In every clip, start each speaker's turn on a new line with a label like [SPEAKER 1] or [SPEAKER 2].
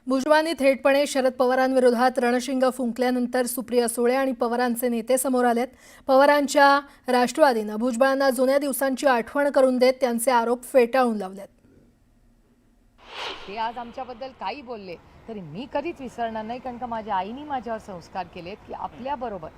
[SPEAKER 1] भुजबळांनी थेटपणे शरद पवारांविरोधात रणशिंग फुंकल्यानंतर सुप्रिया सुळे आणि पवारांचे नेते समोर आलेत। पवारांच्या राष्ट्रवादीनं भुजबळांना जुन्या दिवसांची आठवण करून देत त्यांचे आरोप फेटाळून लावलेत।
[SPEAKER 2] ते आज आमच्याबद्दल काही बोलले तरी मी कधीच विसरणार नाही, कारण का माझ्या आईने माझ्यावर संस्कार केलेत की आपल्याबरोबर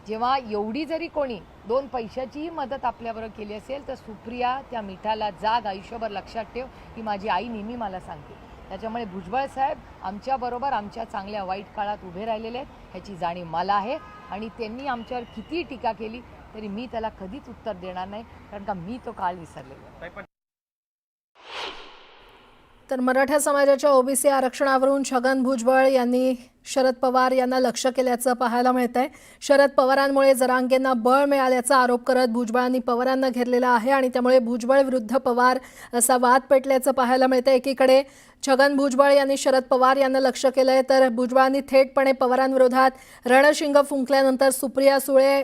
[SPEAKER 2] जेव्हा एवढी जरी कोणी दोन पैशाचीही मदत आपल्याबरोबर केली असेल तर सुप्रिया त्या मिठाला जाग आयुष्यभर लक्षात ठेव ही माझी आई नेहमी मला सांगते। त्याच्यामुळे भुजबळ साहेब आमच्याबरोबर आमच्या चांगल्या वाईट काळात उभे राहिलेले आहेत ह्याची जाणीव मला आहे आणि त्यांनी आमच्यावर किती टीका केली तरी मी त्याला कधीच उत्तर देणार नाही, कारण का मी तो काळ विसरलेलो आहे।
[SPEAKER 1] तर मराठा समाजाच्या ओबीसी आरक्षणावरून छगन भुजबळ यांनी शरद पवार यांना लक्ष केल्याचं पाहायला मिळतंय। शरद पवारांमुळे जरांगेंना बळ मिळाल्याचा आरोप करत भुजबळांनी पवारांना घेरलेला आहे आणि त्यामुळे भुजबळ विरुद्ध पवार असा वाद पेटल्याचं पाहायला मिळतंय। एकीकडे छगन भुजबळ यांनी शरद पवार यांना लक्ष केलंय तर भुजबळांनी थेटपणे पवारांविरोधात रणशिंग फुंकल्यानंतर सुप्रिया सुळे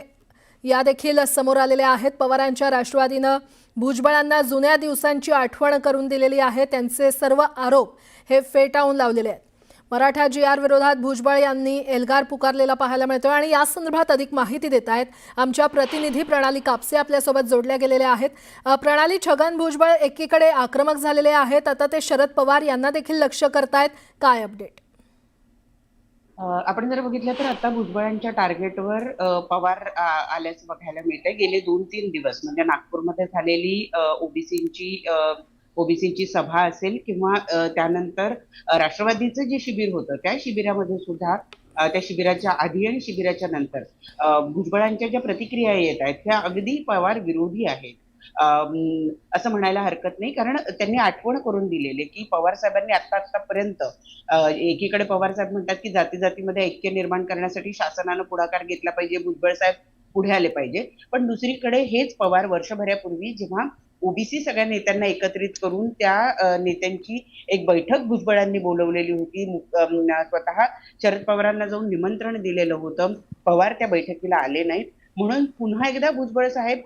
[SPEAKER 1] या देखील समोर आलेल्या आहेत। पवारांच्या राष्ट्रवादीनं भुजबळांना जुन्या दिवसांची आठवण करून दिलेली आहे। त्यांचे सर्व आरोप हे फेटाळून लावलेले आहेत। मराठा जी.आर विरोधात भुजबळ यांनी एल्गार पुकारलेला पाहायला मिळतोय आणि या संदर्भात अधिक माहिती देत आहेत आमच्या प्रतिनिधी प्रणाली कापसे आपल्यासोबत जोडल्या गेलेल्या आहेत। प्रणाली, छगन भुजबळ एकीकडे आक्रमक झालेले आहेत, आता ते शरद पवार यांना देखील लक्ष करतायत, काय अपडेट?
[SPEAKER 3] आपण जर बघितलं तर आता भुजबळांच्या टार्गेटवर पवार आल्याचं बघायला मिळतंय। गेले 2-3 दिवस म्हणजे नागपूरमध्ये झालेली ओबीसीची सभा असेल किंवा त्यानंतर राष्ट्रवादीचं जे शिबिर होतं त्या शिबिरामध्ये सुद्धा त्या शिबिराच्या आधी आणि शिबिराच्या नंतर भुजबळांच्या ज्या प्रतिक्रिया येत आहेत त्या अगदी पवार विरोधी आहेत असं म्हणायला हरकत नाही, कारण त्यांनी आठवण करून दिलेले की पवार साहेबांनी आतापर्यंत एकीकडे पवार साहेब म्हणतात की जाती जातीमध्ये ऐक्य निर्माण करण्यासाठी शासनानं पुढाकार घेतला पाहिजे, भुजबळ साहेब पुढे आले पाहिजे, पण दुसरीकडे हेच पवार वर्षभरापूर्वी जेव्हा ओबीसी सगळ्या नेत्यांना एकत्रित करून त्या नेत्यांची एक बैठक भुजबळांनी बोलवलेली होती, स्वतः शरद पवारांना जाऊन निमंत्रण दिलेलं होतं, पवार त्या बैठकीला आले नाहीत, म्हणून पुन्हा एकदा भुजबळ साहेब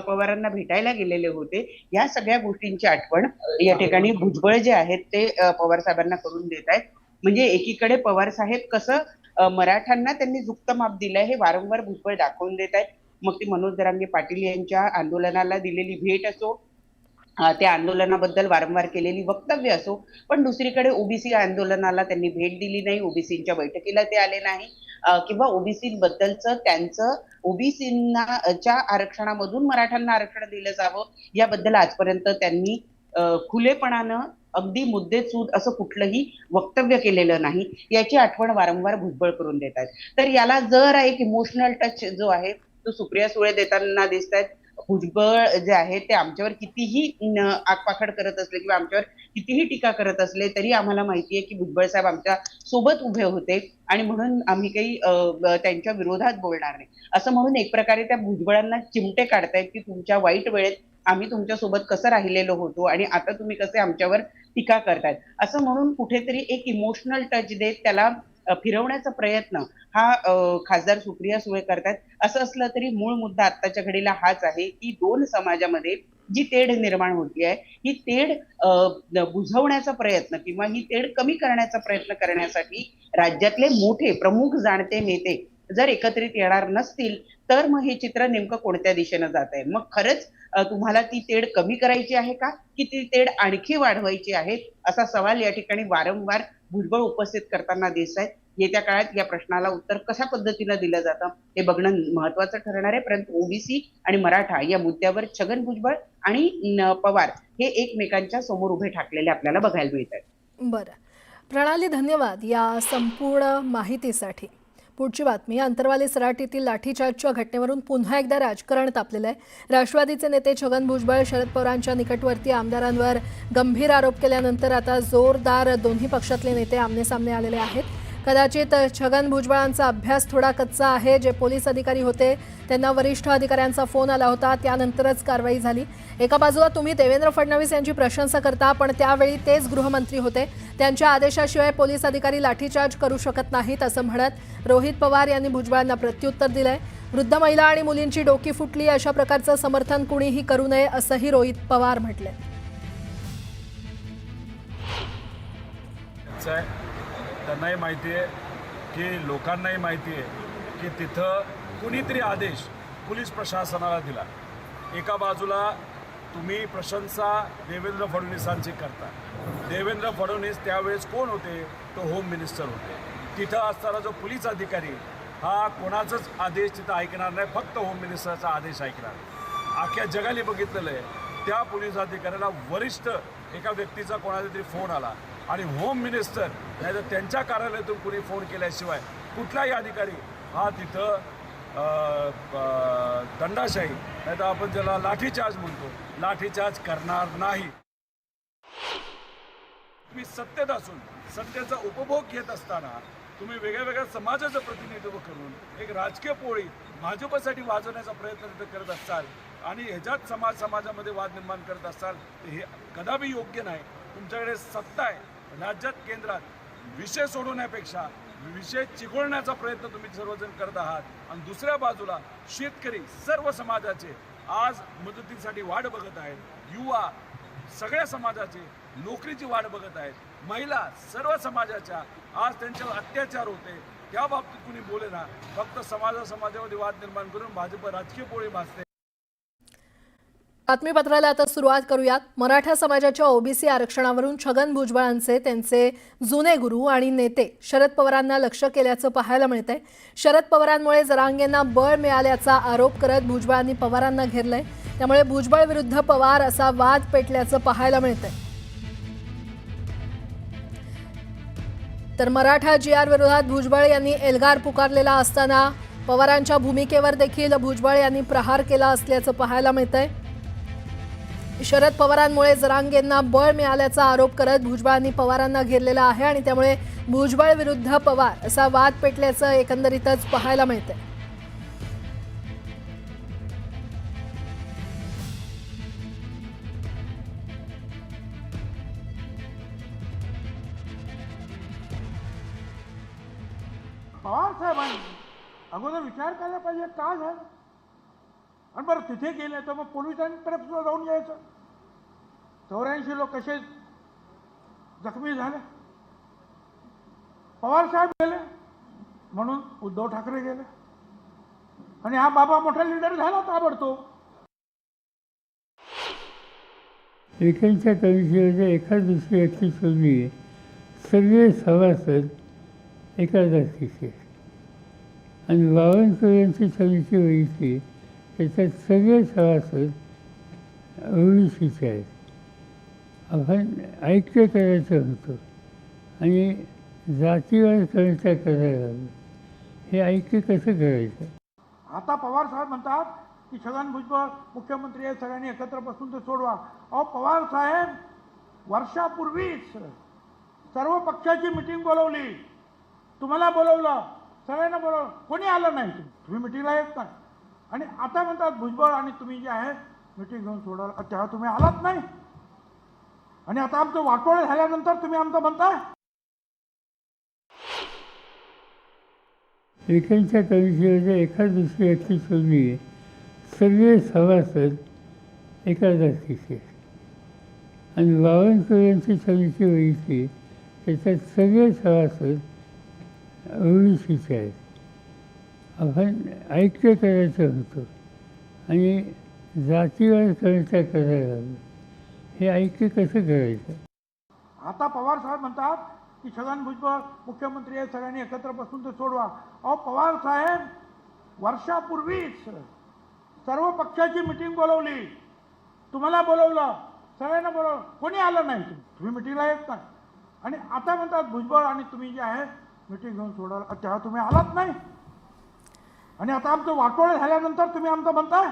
[SPEAKER 3] पवारांना भेटायला गेलेले होते। या सगळ्या गोष्टींची आठवण या ठिकाणी भुजबळ जे आहेत ते पवार साहेबांना करून देत आहेत। म्हणजे एकीकडे पवार साहेब कसं मराठ्यांना त्यांनी झुकतं माप दिलंय हे वारंवार भुजबळ दाखवून देत आहेत। मग ती मनोज जरांगे पाटील यांच्या आंदोलनाला दिलेली भेट असो, त्या आंदोलनाबद्दल वारंवार केलेली वक्तव्य असो, पण दुसरीकडे ओबीसी आंदोलनाला त्यांनी भेट दिली नाही, ओबीसीच्या बैठकीला ते आले नाही किंवा ओबीसी बद्दलचं त्यांचं ओबीसीच्या आरक्षणामधून मराठ्यांना आरक्षण दिलं जावं याबद्दल आजपर्यंत त्यांनी खुलेपणानं अगदी मुद्देसूद असं कुठलंही वक्तव्य केलेलं नाही। याची आठवण वारंवार भुजबळ करून देत आहेत। तर याला जरा एक इमोशनल टच जो आहे तो सुप्रिया सुळे देताना दिसत आहेत। भुजबळ जे आहे ते आमच्यावर कितीही आगपाखड करत असले किंवा आमच्यावर कितीही टीका करत असले तरी आम्हाला माहितीये की भुजबळ साहेब आमच्या सोबत उभे होते आणि म्हणून आम्ही काही त्यांच्या विरोधात बोलणार नाही असं म्हणून एक प्रकारे त्या भुजबळांना चिमटे काढतायत की तुमच्या वाईट वेळेत आम्ही तुमच्या सोबत कसं राहिलेलो होतो आणि आता तुम्ही कसे आमच्यावर टीका करतायत असं म्हणून कुठेतरी एक इमोशनल टच देत त्याला फिरवण्याचा प्रयत्न हा खासदार सुप्रिया सुळे करतात। असं असलं तरी मूळ मुद्दा आत्ताच्या घडीला हाच आहे की दोन समाजामध्ये जी तेढ निर्माण होती आहे ही तेढ बुझवण्याचा प्रयत्न किंवा ही तेढ कमी करण्याचा प्रयत्न करण्यासाठी राज्यातले मोठे प्रमुख जाणते नेते जर एकत्रित येणार नसतील तर मग हे चित्र नेमकं कोणत्या दिशेनं जात आहे। मग खरंच तुम्हाला ती तेढ कमी करायची आहे का की ती तेढ आणखी वाढवायची आहे असा सवाल या ठिकाणी वारंवार भुजबळ उपस्थित करताना दिसत आहेत। येत्या काळात या प्रश्नाला उत्तर कशा पद्धतीनं दिलं जातं हे बघणं महत्वाचं ठरणार आहे, परंतु ओबीसी आणि मराठा या मुद्द्यावर छगन भुजबळ आणि पवार हे एकमेकांच्या समोर उभे ठाकलेले आपल्याला बघायला मिळत आहेत।
[SPEAKER 1] बरं प्रणाली, धन्यवाद या संपूर्ण माहितीसाठी। पुढची बातमी, अंतरवाली सराटीतील लाठीचार्जच्या घटनेवरून पुन्हा एकदा राजकारण तापलेलं आहे। राष्ट्रवादीचे नेते छगन भुजबळ शरद पवारांच्या निकटवर्ती आमदारांवर गंभीर आरोप केल्यानंतर आता जोरदार दोन्ही पक्षातले नेते आमनेसामने आलेले आहेत। कदाचित छगन भुजबळांचा अभ्यास थोडा कच्चा आहे। जे पोलीस अधिकारी होते त्यांना वरिष्ठ अधिकाऱ्यांचा फोन आला होता, त्यानंतरच कारवाई झाली। एका बाजूला तुम्ही देवेंद्र फडणवीस यांची प्रशंसा करता, पण त्यावेळी तेच गृहमंत्री होते, त्यांच्या आदेशाशिवाय पोलीस अधिकारी लाठीचार्ज करू शकत नाहीत असं म्हणत रोहित पवार यांनी भुजबळांना प्रत्युत्तर दिलंय। वृद्ध महिला आणि मुलींची डोकी फुटली, अशा प्रकारचं समर्थन कुणीही करू नये असंही रोहित पवार म्हटले।
[SPEAKER 4] त्यांनाही माहिती आहे की लोकांनाही माहिती आहे की तिथं कुणीतरी आदेश पोलीस प्रशासनाला दिला. एका बाजूला तुम्ही प्रशंसा देवेंद्र फडणवीसांची करता. देवेंद्र फडणवीस त्यावेळेस कोण होते? तो होम मिनिस्टर होते. तिथं असताना जो पोलीस अधिकारी हा कोणाचाच आदेश तिथं ऐकणार नाही, फक्त होम मिनिस्टरचा आदेश ऐकणार. अख्ख्या जगाने बघितलेलं आहे त्या पोलीस अधिकाऱ्याला वरिष्ठ एका व्यक्तीचा कोणाचा तरी फोन आला आणि होम मिनिस्टर नाही तर त्यांच्या कार्यालयातून कुणी फोन केल्याशिवाय कुठलाही अधिकारी हा तिथं दंडाशाही नाही तर आपण ज्याला लाठीचार्ज म्हणतो लाठीचार्ज करणार नाही. तुम्ही सत्तेत असून सत्तेचा उपभोग घेत असताना तुम्ही वेगळ्या वेगळ्या समाजाचं प्रतिनिधित्व करून एक राजकीय पोळी भाजपसाठी वाजवण्याचा प्रयत्न तिथं करत असाल आणि ह्याच्यात समाजामध्ये वाद निर्माण करत असाल तर हे कदापि योग्य नाही. तुमच्याकडे सत्ता आहे राज्यात, केंद्रात. विषय सोडवण्यापेक्षा विषय चिघळण्याचा प्रयत्न तुम्ही सर्वजण करत आहात. आणि दुसऱ्या बाजूला शेतकरी सर्व समाजाचे आज मदतीसाठी वाट बघत आहेत. युवा सगळ्या समाजाचे नोकरीची वाट बघत आहेत. महिला सर्व समाजाच्या आज त्यांच्यावर अत्याचार होते त्या बाबतीत कुणी बोले ना, फक्त समाजामध्ये वाद निर्माण करून भाजप राजकीय पोळी भाजते.
[SPEAKER 1] बातमीपत्राला आता सुरुवात करूयात. मराठा समाजाच्या ओबीसी आरक्षणावरून छगन भुजबळांचे त्यांचे जुने गुरु आणि नेते शरद पवारांना लक्ष्य केल्याचं पाहायला मिळतंय. शरद पवारांमुळे जरांगेंना बळ मिळाल्याचा आरोप करत भुजबळांनी पवारांना घेरलंय. त्यामुळे भुजबळ विरुद्ध पवार असा वाद पेटल्याचं पाहायला मिळतंय. तर मराठा GR विरोधात भुजबळ यांनी एल्गार पुकारलेला असताना पवारांच्या भूमिकेवर देखील भुजबळ यांनी प्रहार केला असल्याचं पाहायला मिळतंय. शरद पवारांमुळे जरांगेंना बळ मिळाल्याचा आरोप करत भुजबळांनी पवारांना घेरलेला आहे आणि त्यामुळे भुजबळ विरुद्ध पवार असा वाद पेटल्याचं एकंदरीतच पाहायला मिळतंय.
[SPEAKER 5] पवार साहेबांनी अगोदर विचार करायला पाहिजे का झालं. आणि बरं तिथे गेले तर मग पोलिसांकडे सुद्धा जाऊन यायचं. 84 लोक कसे जखमी झाले. पवार साहेब गेले म्हणून उद्धव ठाकरे गेले आणि हा बाबा मोठा लीडर झाला ताबडतोब.
[SPEAKER 6] एकांच्या कमिटीमध्ये एखाद दुसरी व्यक्ती शोधली आहे. सगळे सभासद एका जातीचे आणि बावनकुळ्यांची समिती बघितली त्याच्यात सगळे सभासद ओबीसीचे आहेत. आपण ऐक्य करायचं होतं आणि जातीवाद करायचा करायला हे ऐक्य कसं करायचं.
[SPEAKER 5] आता पवार साहेब म्हणतात की छगन भुजबळ मुख्यमंत्री आहे, सगळ्यांनी एकत्र बसून ते सोडवा. अहो पवार साहेब वर्षापूर्वीच सर्व पक्षाची मिटिंग बोलवली. तुम्हाला बोलवलं, सगळ्यांना बोलवलं, कोणी आलं नाही. तुम्ही मिटिंगला येत नाही आणि आता म्हणतात भुजबळ आणि तुम्ही जे आहे मिटिंग घेऊन सोडाल. तेव्हा तुम्ही आलात नाही आणि आता आमचं वाटोळे झाल्यानंतर तुम्ही आमचं म्हणताय.
[SPEAKER 6] एकांच्या कमिटीमध्ये एखाद दुसरी व्यक्ती शोधली आहे. सगळे सभासद एका जातीचे आणि बावनकुळ्यांची समिती बघितली त्याच्यात सगळे सभासद ओबीसीचे आहेत. आपण ऐक्य करायचं होतं आणि जातीवाद करायचा करायला हे ऐक्य कसं करायचं.
[SPEAKER 5] आता पवार साहेब म्हणतात की छगन भुजबळ मुख्यमंत्री आहे, सगळ्यांनी एकत्र बसून ते सोडवा. अहो पवार साहेब वर्षापूर्वीच सर्व पक्षाची मिटिंग बोलवली. तुम्हाला बोलवलं, सगळ्यांना बोलवलं, कोणी आलं नाही. तुम्ही मिटिंगला येत नाही आणि आता म्हणतात भुजबळ आणि तुम्ही जे आहे मिटिंग घेऊन सोडाल. तेव्हा तुम्ही आलात नाही आणि आता आमचं वाटोळे झाल्यानंतर तुम्ही आमचं म्हणताय.